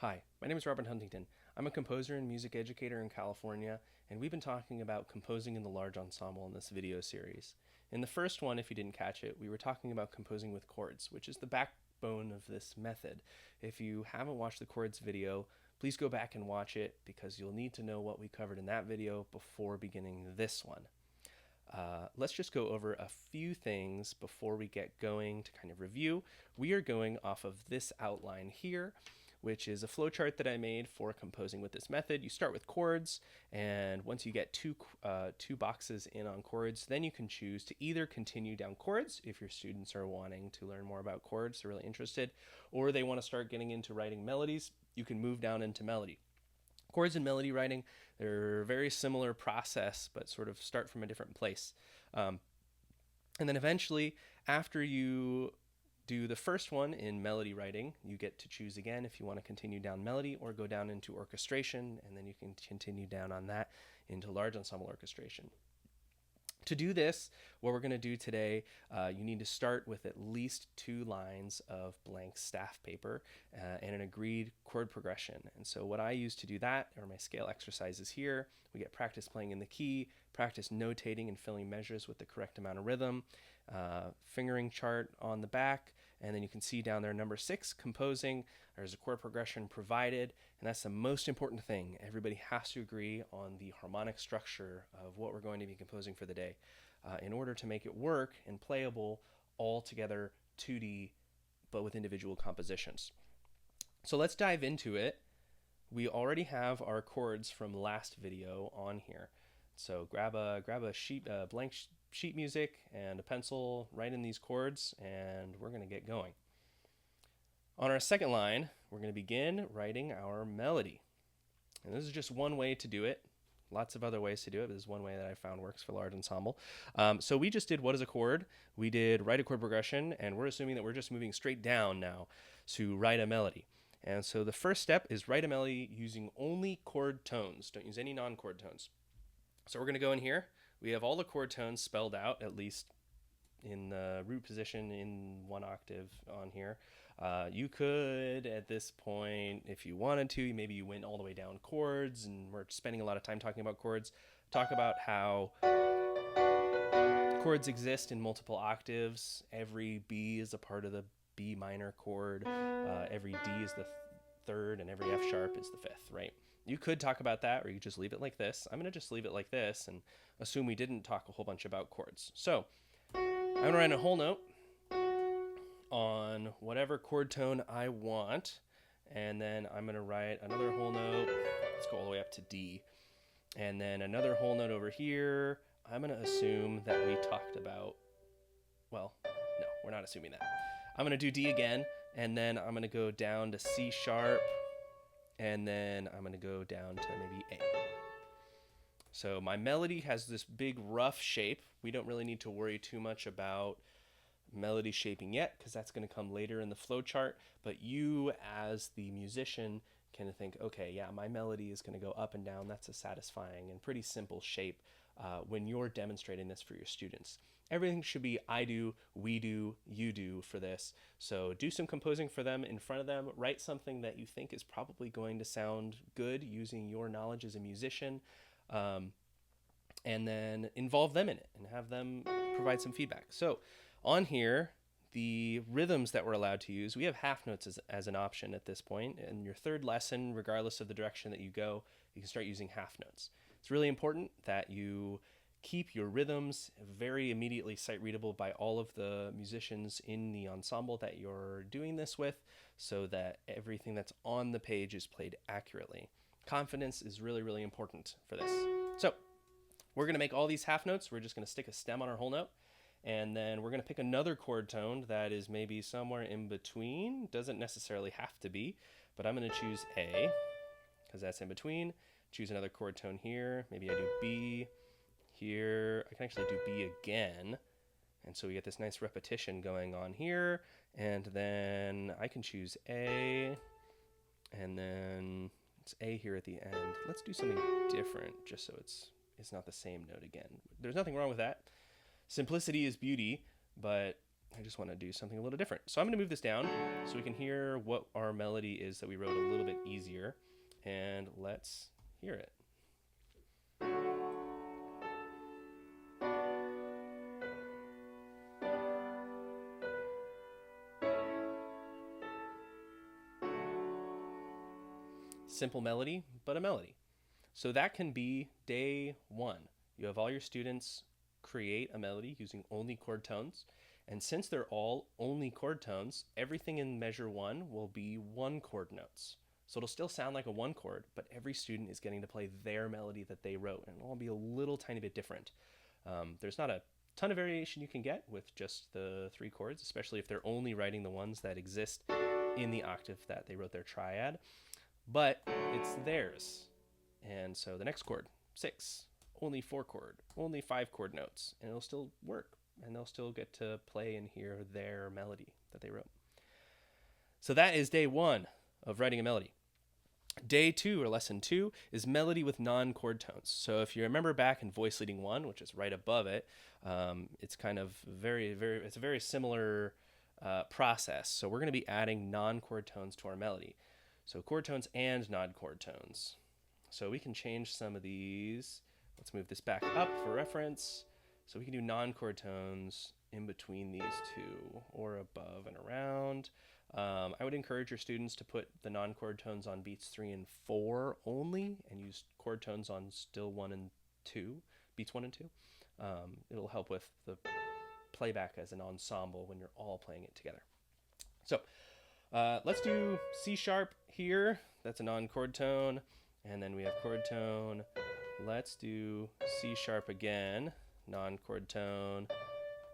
Hi, my name is Robert Huntington. I'm a composer and music educator in California, and we've been talking about composing in the large ensemble in this video series. In the first one, if you didn't catch it, we were talking about composing with chords, which is the backbone of this method. If you haven't watched the chords video, please go back and watch it because you'll need to know what we covered in that video before beginning this one. Let's just go over a few things before we get going to kind of review. We are going off of this outline here, which is a flowchart that I made for composing with this method. You start with chords, and once you get two boxes in on chords, then you can choose to either continue down chords if your students are wanting to learn more about chords, they're really interested, or they want to start getting into writing melodies, you can move down into melody. Chords and melody writing, they're a very similar process, but sort of start from a different place. And then eventually, after you do the first one in melody writing, you get to choose again if you want to continue down melody or go down into orchestration, and then you can continue down on that into large ensemble orchestration. To do this, what we're going to do today, you need to start with at least 2 lines of blank staff paper and an agreed chord progression. And so what I use to do that are my scale exercises here. We get practice playing in the key, practice notating and filling measures with the correct amount of rhythm, fingering chart on the back, and then you can see down there number 6, composing. There's a chord progression provided, and that's the most important thing. Everybody has to agree on the harmonic structure of what we're going to be composing for the day in order to make it work and playable all together 2D, but with individual compositions. So let's dive into it. We already have our chords from last video on here. So grab a blank sheet music and a pencil, write in these chords, and we're going to get going. On our second line, we're going to begin writing our melody. And this is just one way to do it. Lots of other ways to do it, but this is one way that I found works for large ensemble. So we just did what is a chord. We did write a chord progression, and we're assuming that we're just moving straight down now to write a melody. And so the first step is write a melody using only chord tones. Don't use any non-chord tones. So we're going to go in here. We have all the chord tones spelled out, at least in the root position in 1 octave on here. You could, at this point, if you wanted to, maybe you went all the way down chords, and we're spending a lot of time talking about chords. Talk about how chords exist in multiple octaves. Every B is a part of the B minor chord. Every D is the 3rd, and every F sharp is the 5th, right? You could talk about that, or you could just leave it like this. I'm going to just leave it like this and assume we didn't talk a whole bunch about chords. So I'm going to write a whole note on whatever chord tone I want, and then I'm going to write another whole note. Let's go all the way up to D. And then another whole note over here. I'm going to assume that we talked about, well, no, we're not assuming that. I'm going to do D again, and then I'm going to go down to C sharp, and then I'm going to go down to maybe A. So my melody has this big rough shape. We don't really need to worry too much about melody shaping yet because that's going to come later in the flow chart, but you as the musician can think, okay, yeah, my melody is going to go up and down. That's a satisfying and pretty simple shape when you're demonstrating this for your students. Everything should be I do, we do, you do for this. So do some composing for them in front of them. Write something that you think is probably going to sound good using your knowledge as a musician, and then involve them in it and have them provide some feedback. So on here, the rhythms that we're allowed to use, we have half notes as an option at this point. In your 3rd lesson, regardless of the direction that you go, you can start using half notes. It's really important that you keep your rhythms very immediately sight readable by all of the musicians in the ensemble that you're doing this with, so that everything that's on the page is played accurately. Confidence is really, really important for this. So we're going to make all these half notes. We're just going to stick a stem on our whole note. And then we're going to pick another chord tone that is maybe somewhere in between. Doesn't necessarily have to be, but I'm going to choose A because that's in between. Choose another chord tone here. Maybe I do B here. I can actually do B again. And so we get this nice repetition going on here. And then I can choose A, and then it's A here at the end. Let's do something different just so it's not the same note again. There's nothing wrong with that. Simplicity is beauty, but I just want to do something a little different. So I'm going to move this down so we can hear what our melody is that we wrote a little bit easier. And let's hear it. Simple melody, but a melody. So that can be day 1. You have all your students create a melody using only chord tones. And since they're all only chord tones, everything in measure 1 will be 1 chord notes. So it'll still sound like a 1 chord, but every student is getting to play their melody that they wrote, and it'll all be a little tiny bit different. There's not a ton of variation you can get with just the 3 chords, especially if they're only writing the ones that exist in the octave that they wrote their triad, but it's theirs. And so the next chord, 6, only 4 chord, only 5 chord notes, and it'll still work, and they'll still get to play and hear their melody that they wrote. So that is day 1 of writing a melody. Day 2, or lesson 2, is melody with non-chord tones. So if you remember back in voice leading 1, which is right above it, it's kind of it's a very similar process. So we're going to be adding non-chord tones to our melody. So chord tones and non-chord tones. So we can change some of these. Let's move this back up for reference. So we can do non-chord tones in between these two, or above and around. I would encourage your students to put the non-chord tones on beats 3 and 4 only, and use chord tones on still 1 and 2, beats 1 and 2. It'll help with the playback as an ensemble when you're all playing it together. So let's do C sharp here. That's a non-chord tone. And then we have chord tone. Let's do C sharp again, non-chord tone.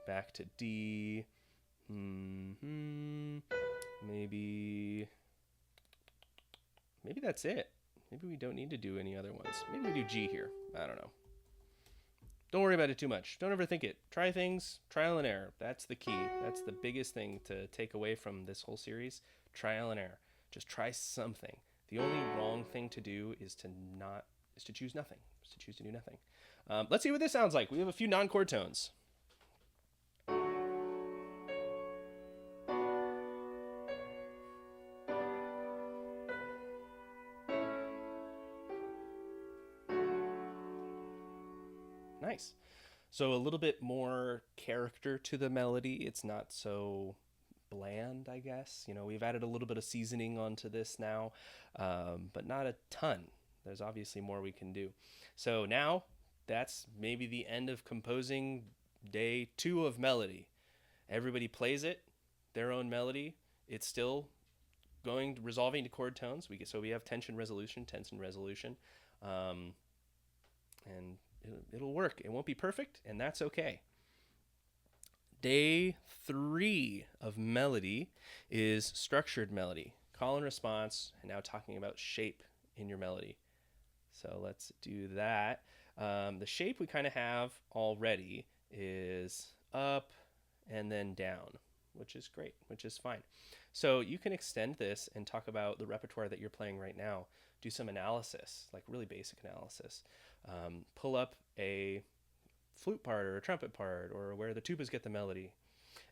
Back to D. Maybe that's it. Maybe we don't need to do any other ones. Maybe we do G here. I don't know. Don't worry about it too much. Don't overthink it. Try things, trial and error. That's the key. That's the biggest thing to take away from this whole series. Trial and error. Just try something. The only wrong thing to do is to choose nothing. Is to choose to do nothing. Let's see what this sounds like. We have a few non-chord tones. Nice. So a little bit more character to the melody. It's not so bland, I guess. You know, we've added a little bit of seasoning onto this now, but not a ton. There's obviously more we can do. So now that's maybe the end of composing day 2 of melody. Everybody plays it, their own melody. It's still resolving to chord tones. So we have tension resolution, and it'll work. It won't be perfect, and that's okay. Day 3 of melody is structured melody, call and response, and now talking about shape in your melody. So let's do that. The shape we kind of have already is up and then down, which is great, which is fine. So you can extend this and talk about the repertoire that you're playing right now. Do some analysis, like really basic analysis. Pull up a flute part or a trumpet part, or where the tubas get the melody,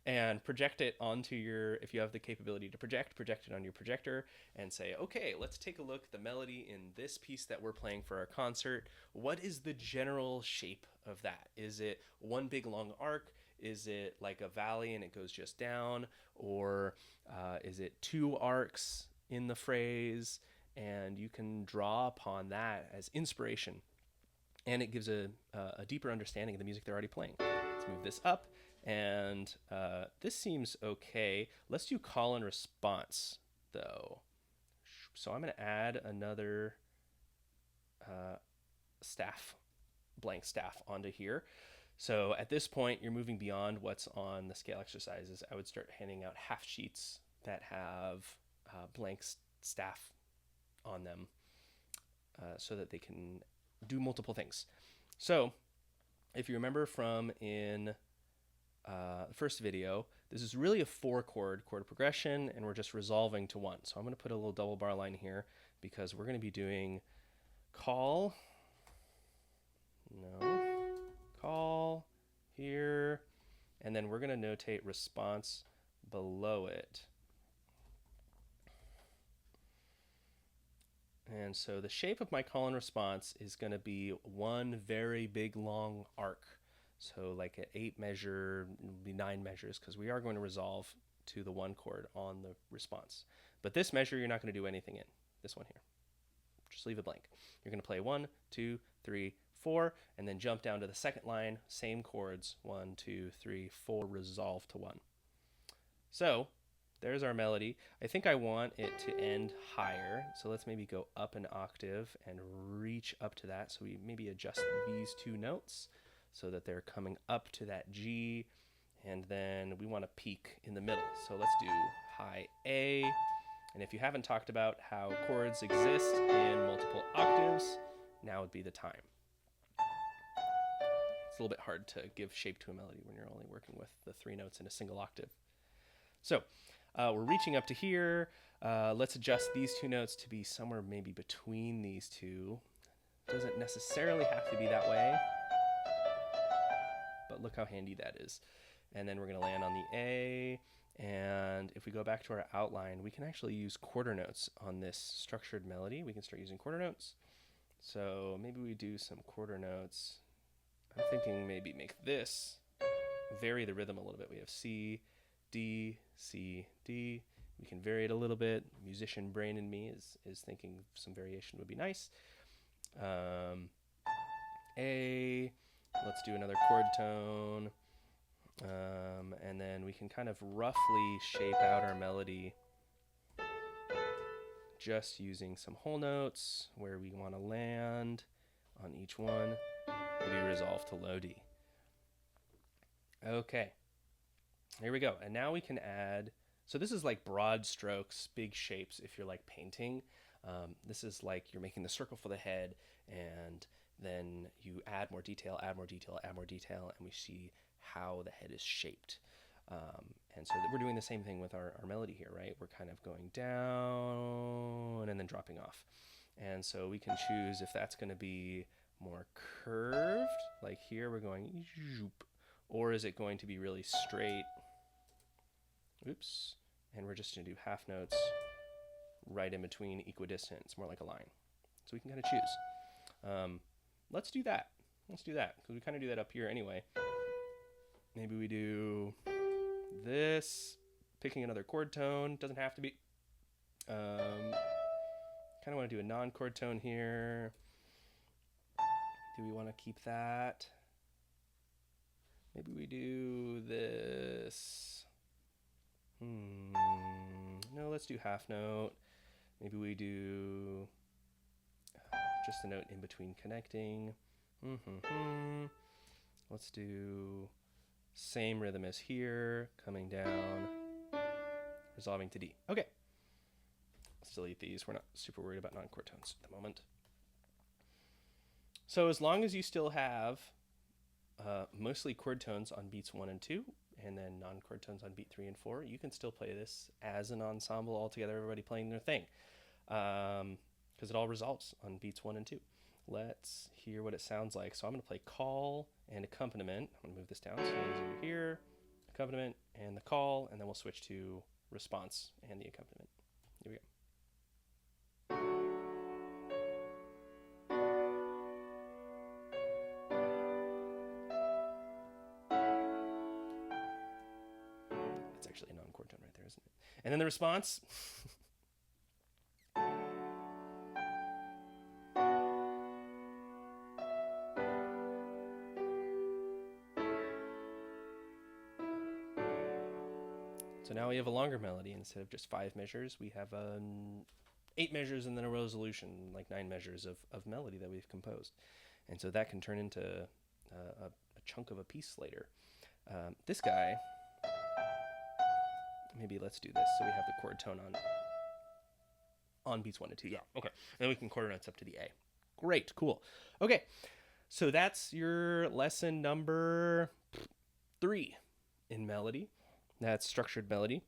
and project it onto if you have the capability to project it on your projector and say, okay, let's take a look at the melody in this piece that we're playing for our concert. What is the general shape of that? Is it one big long arc? Is it like a valley and it goes just down? Or is it 2 arcs in the phrase? And you can draw upon that as inspiration. And it gives a deeper understanding of the music they're already playing. Let's move this up. And this seems okay. Let's do call and response, though. So I'm going to add another blank staff onto here. So at this point, you're moving beyond what's on the scale exercises. I would start handing out half sheets that have blank staff on them so that they can do multiple things. So if you remember from in the first video, this is really a 4-chord progression, and we're just resolving to 1. So I'm going to put a little double bar line here because we're going to be doing call here, and then we're going to notate response below it. And so the shape of my call and response is going to be one very big long arc. So like an 8 measure, it'll be 9 measures, because we are going to resolve to the 1 chord on the response. But this measure you're not going to do anything in, this one here. Just leave it blank. You're going to play 1, 2, 3, 4, and then jump down to the second line, same chords, 1, 2, 3, 4, resolve to 1. So there's our melody. I think I want it to end higher, so let's maybe go up an octave and reach up to that. So we maybe adjust these 2 notes so that they're coming up to that G, and then we want to peak in the middle. So let's do high A, and if you haven't talked about how chords exist in multiple octaves, now would be the time. It's a little bit hard to give shape to a melody when you're only working with the 3 notes in a single octave. So we're reaching up to here. Let's adjust these 2 notes to be somewhere maybe between these 2. Doesn't necessarily have to be that way, but look how handy that is. And then we're going to land on the A, and if we go back to our outline, we can actually use quarter notes on this structured melody. We can start using quarter notes. So maybe we do some quarter notes. I'm thinking maybe make this, vary the rhythm a little bit. We have C, D, C, D. We can vary it a little bit. Musician brain in me is thinking some variation would be nice. A, let's do another chord tone. And then we can kind of roughly shape out our melody just using some whole notes where we want to land on each one. Maybe resolve to low D. Okay. Here we go. And now we can add, so this is like broad strokes, big shapes if you're like painting. This is like you're making the circle for the head, and then you add more detail, add more detail, add more detail, and we see how the head is shaped. And so we're doing the same thing with our melody here, right? We're kind of going down and then dropping off. And so we can choose if that's going to be more curved, like here we're going zoop, or is it going to be really straight? Oops. And we're just going to do half notes right in between, equidistant. It's more like a line. So we can kind of choose. Let's do that. Let's do that, because we kind of do that up here anyway. Maybe we do this, picking another chord tone. Doesn't have to be. Kind of want to do a non-chord tone here. Do we want to keep that? Maybe we do this. No, let's do half note. Maybe we do just a note in between connecting. Let's do same rhythm as here, coming down, resolving to D. Okay. Let's delete these. We're not super worried about non-chord tones at the moment. So as long as you still have mostly chord tones on beats 1 and 2, and then non-chord tones on beat 3 and 4, you can still play this as an ensemble all together, everybody playing their thing, because it all resolves on beats 1 and 2. Let's hear what it sounds like. So I'm going to play call and accompaniment. I'm going to move this down. So we'll do here, accompaniment, and the call, and then we'll switch to response and the accompaniment. Here we go. That's actually a non-chord tone right there, isn't it? And then the response. So now we have a longer melody. Instead of just 5 measures, we have 8 measures and then a resolution, like 9 measures of melody that we've composed. And so that can turn into a chunk of a piece later. This guy, maybe let's do this. So we have the chord tone on beats 1 and 2. Yeah, okay. And then we can quarter notes up to the A. Great, cool. Okay, so that's your lesson number 3 in melody. That's structured melody.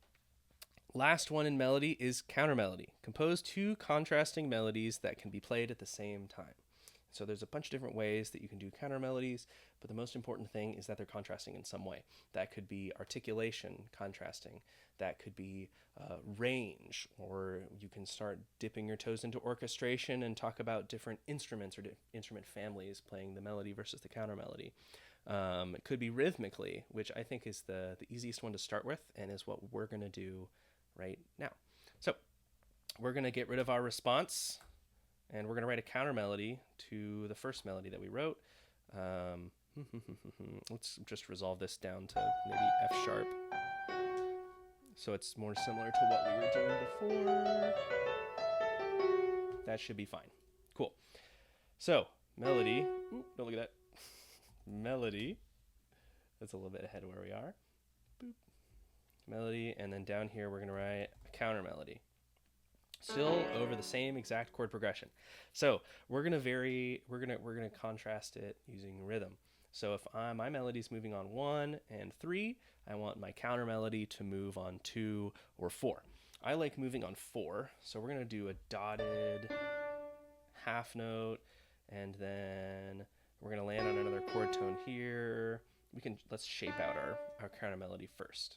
Last one in melody is counter melody. Compose 2 contrasting melodies that can be played at the same time. So there's a bunch of different ways that you can do counter melodies, but the most important thing is that they're contrasting in some way. That could be articulation contrasting. That could be range, or you can start dipping your toes into orchestration and talk about different instruments or instrument families playing the melody versus the counter melody. It could be rhythmically, which I think is the easiest one to start with and is what we're going to do right now. So we're going to get rid of our response, and we're going to write a counter melody to the first melody that we wrote. Let's just resolve this down to maybe F sharp, so it's more similar to what we were doing before. That should be fine. Cool. So melody, don't look at that. Melody, that's a little bit ahead of where we are. Boop. Melody, and then down here we're going to write a counter melody. Still over the same exact chord progression. So we're going to vary, we're going to contrast it using rhythm. So if my melody is moving on 1 and 3, I want my counter melody to move on 2 or 4. I like moving on 4, so we're going to do a dotted half note, and then we're going to land on another chord tone here. Let's shape out our counter melody first.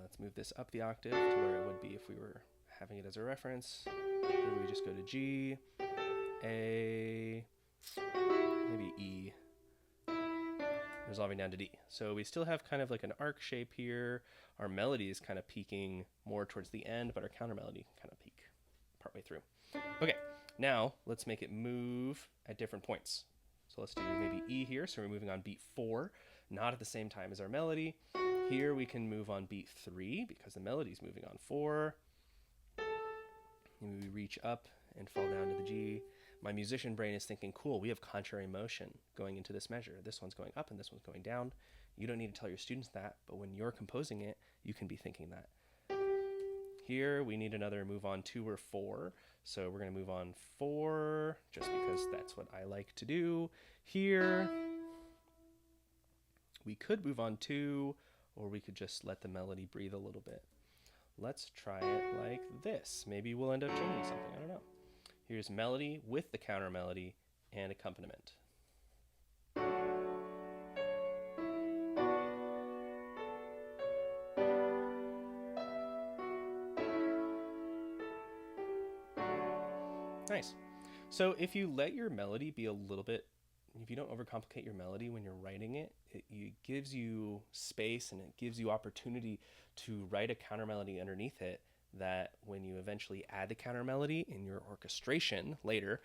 Let's move this up the octave to where it would be if we were having it as a reference. Maybe we just go to G, A, maybe E, resolving down to D. So we still have kind of like an arc shape here. Our melody is kind of peaking more towards the end, but our counter melody can kind of peak partway through. Okay, now let's make it move at different points. So let's do maybe E here. So we're moving on beat 4, not at the same time as our melody. Here we can move on beat 3 because the melody is moving on 4. And we reach up and fall down to the G. My musician brain is thinking, cool, we have contrary motion going into this measure. This one's going up and this one's going down. You don't need to tell your students that, but when you're composing it, you can be thinking that. Here we need another move on 2 or 4. So we're going to move on 4 just because that's what I like to do. Here we could move on 2, or we could just let the melody breathe a little bit. Let's try it like this. Maybe we'll end up changing something. I don't know. Here's melody with the counter melody and accompaniment. Nice. So if you let your melody be a little bit, if you don't overcomplicate your melody when you're writing it, it gives you space and it gives you opportunity to write a counter melody underneath it that when you eventually add the counter melody in your orchestration later,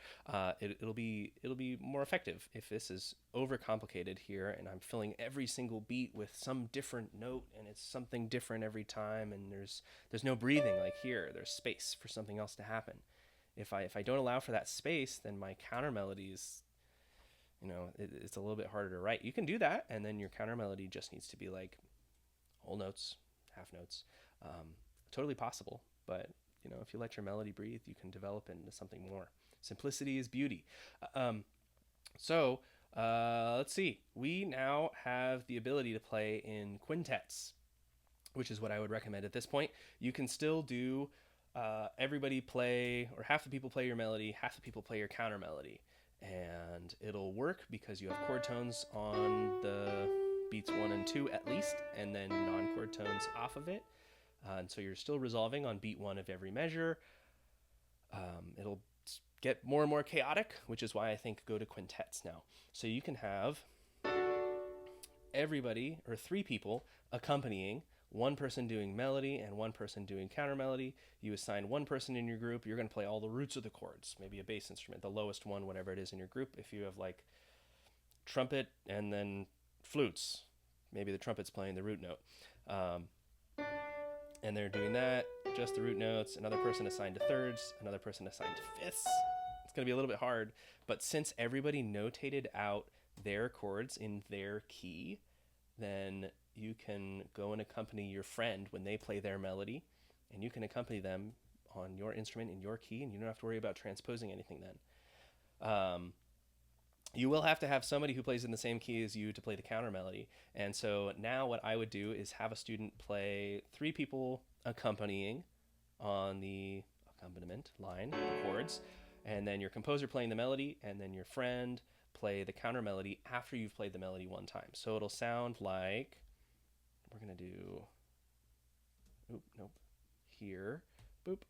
it'll be more effective. If this is overcomplicated here and I'm filling every single beat with some different note and it's something different every time, and there's no breathing like here, there's space for something else to happen. If I don't allow for that space, then my counter melody is, it's a little bit harder to write. You can do that, and then your counter melody just needs to be like whole notes, half notes. Totally possible, but if you let your melody breathe, you can develop it into something more. Simplicity is beauty. So let's see. We now have the ability to play in quintets, which is what I would recommend at this point. You can still do everybody play, or half the people play your melody, half the people play your counter melody. And it'll work because you have chord tones on the beats 1 and 2 at least, and then non-chord tones off of it. And so you're still resolving on beat 1 of every measure. It'll get more and more chaotic, which is why I think go to quintets now. So you can have everybody, or 3 people, accompanying, one person doing melody and one person doing counter melody. You assign one person in your group. You're going to play all the roots of the chords, maybe a bass instrument, the lowest one, whatever it is in your group. If you have like trumpet and then flutes, maybe the trumpet's playing the root note. And they're doing that, just the root notes. Another person assigned to thirds, another person assigned to fifths. It's going to be a little bit hard, but since everybody notated out their chords in their key, then you can go and accompany your friend when they play their melody, and you can accompany them on your instrument in your key, and you don't have to worry about transposing anything then. You will have to have somebody who plays in the same key as you to play the counter melody. And so now what I would do is have a student play 3 people accompanying on the accompaniment line, the chords, and then your composer playing the melody, and then your friend play the counter melody after you've played the melody one time. So it'll sound like, we're going to do, oop, nope, here, boop.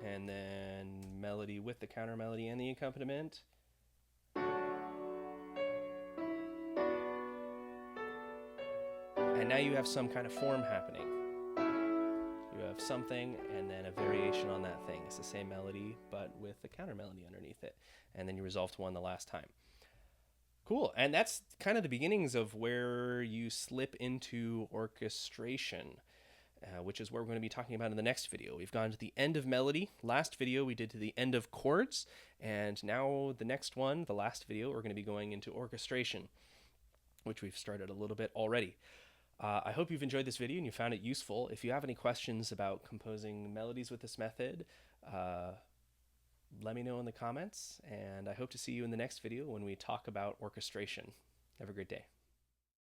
And then melody with the counter melody and the accompaniment. And now you have some kind of form happening. You have something and then a variation on that thing. It's the same melody, but with the counter melody underneath it. And then you resolve to one the last time. Cool. And that's kind of the beginnings of where you slip into orchestration, which is what we're going to be talking about in the next video. We've gone to the end of melody. Last video we did to the end of chords. And now the next one, the last video, we're going to be going into orchestration, which we've started a little bit already. I hope you've enjoyed this video and you found it useful. If you have any questions about composing melodies with this method, let me know in the comments, and I hope to see you in the next video when we talk about orchestration. Have a great day.